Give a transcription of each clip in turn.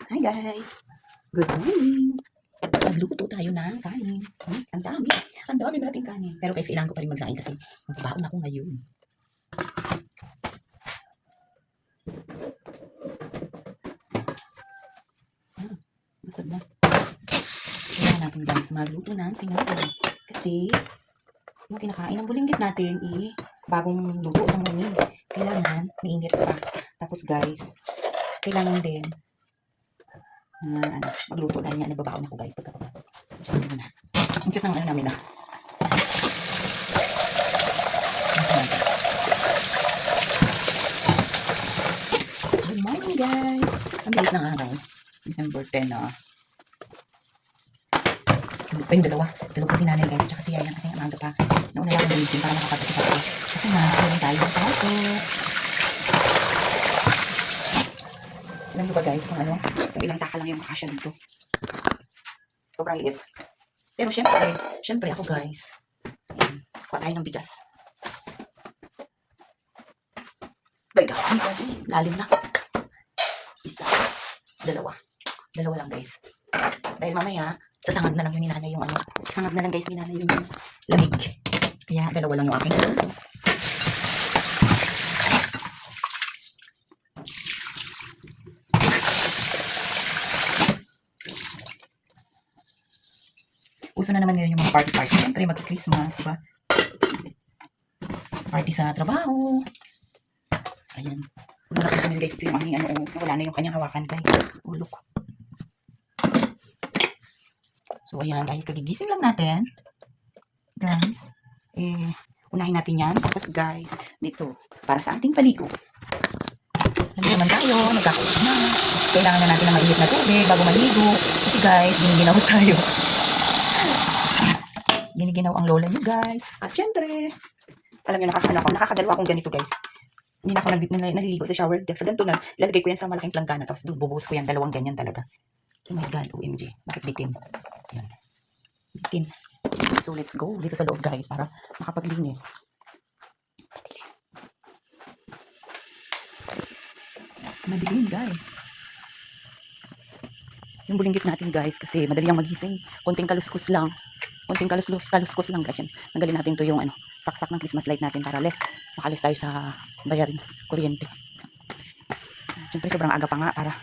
Hi guys! Good morning! Magluto tayo ng kanin. Ang dami. Ang dami nating kanin. Pero guys, kailangan ko pa rin magsaing kasi magbabaon ako ngayon. Masag na. Kailangan natin guys magluto ng sinabi. Kasi yung kinakain ng bulinggit natin bagong luto sa morning. Kailangan mainit pa. Tapos guys, kailangan din magluto dahil nga nagbabaon ako guys pagkapapasok. Diyan muna. Ang cute ng namin Good morning guys! Ang bilis ng araw. December 10 Tulog pa yung dalawa. Tulog pa si nanay guys at saka si Yaya kasi ang aga pa. Nauna lang ang gulising para makapag-isip ako. Kasi nga, meron tayo ng pasok. Alam nyo ba guys kung kung ilang taka lang yung makasya dito. Sobrang liit. Pero syempre ako guys. Kuha tayo ng bigas. Bigas. Lalim na. Isa. Dalawa lang guys. Dahil mamaya, sasangag na lang yung ninanay yung sasangag na lang guys ninanay yung lamig. Kaya dalawa lang yung akin. Uso na naman ngayon yung mga party. Siyempre, mag-Christmas, diba? Party sa trabaho. Ayan. Kung nakita nyo guys, ito yung aming wala na yung kanyang hawakan guys. Ulok. So, ayan, dahil kagigising lang natin, guys, unahin natin yan. Tapos, guys, dito, para sa ating paligo. Nandito naman tayo, nagkakausap na. Kailangan na natin ng mainit na tubig bago maligo. Kasi, guys, giniginaw tayo. Giniginaw ang lola nyo, guys. At syempre, alam nyo, nakakadalawa akong ganito, guys. Hindi na ako naliligo sa shower. Sa ganito na, ilalagay ko yan sa malaking planggana. Tapos bubuhos ko yan, dalawang ganyan talaga. Oh my God, OMG. Bakit bitin? Yan. Bitin. So, let's go dito sa loob, guys, para makapaglinis. Madilim, guys. Yung bulinggit natin, guys, kasi madali ang magising. Konting kaluskus lang. Konting kaluskus lang, guys. Tanggalin natin to yung saksak ng Christmas light natin para makalis tayo sa bayarin kuryente. Siyempre, sobrang aga pa nga para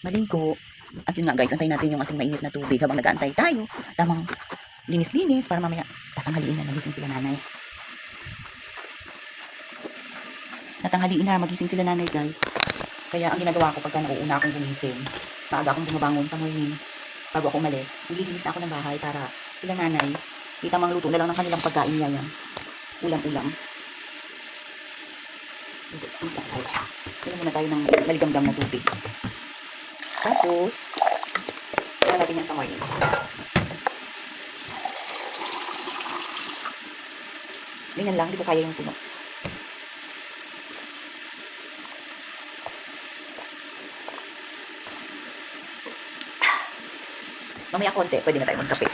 maligo. At yun nga, guys, antayin natin yung ating mainit na tubig habang nag-aantay tayo. Tamang linis-linis para mamaya tatanghaliin na magising sila nanay. Natanghaliin na magising sila nanay, guys. Kaya ang ginagawa ko pagka nauuna akong gumising, maaga akong bumabangon sa morning bago ako umalis, naglilinis na ako ng bahay para sila nanay, itamang luto na lang ng kanilang pagkain niya yan. Ulam-ulam. Kailan muna tayo ng maligamgam na tubig. Tapos, kaya natin yan sa morning. Ganyan lang, hindi ko kaya yung puno. Mamaya konti, pwede na tayo magkape.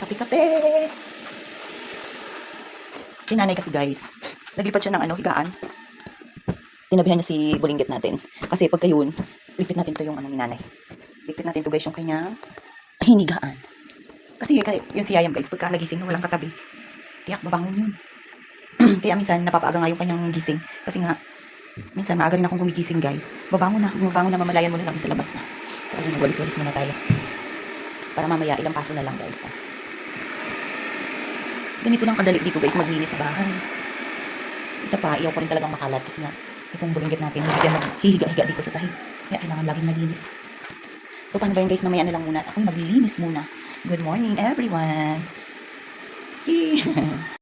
Kape-kape! Si nanay kasi guys, naglipat siya ng higaan. Tinabihan niya si bulinggit natin. Kasi pagka yun, lipit natin to yung ni nanay. Lipit natin to guys yung kanyang hinigaan. Kasi yung si Yayam guys, pagka nagising na walang katabi, tiyak babangon yun. Kaya minsan napapaaga nga yung kanyang gising. Kasi nga, minsan maaga rin akong gumigising guys. Babangon na mamalayan mo na lang sa labas na. So ayun, walis-walis muna tayo. Para mamaya ilang paso na lang guys. Ganito lang kadali dito guys maglinis sa bahay. Isa pa, iyaw pa rin talagang makalat kasi nga itong bulinggit natin hihiga-higa dito sa sahig. Kaya kailangan laging malinis. So paano ba yun guys, mamaya na lang muna. Ako'y maglilinis muna. Good morning everyone.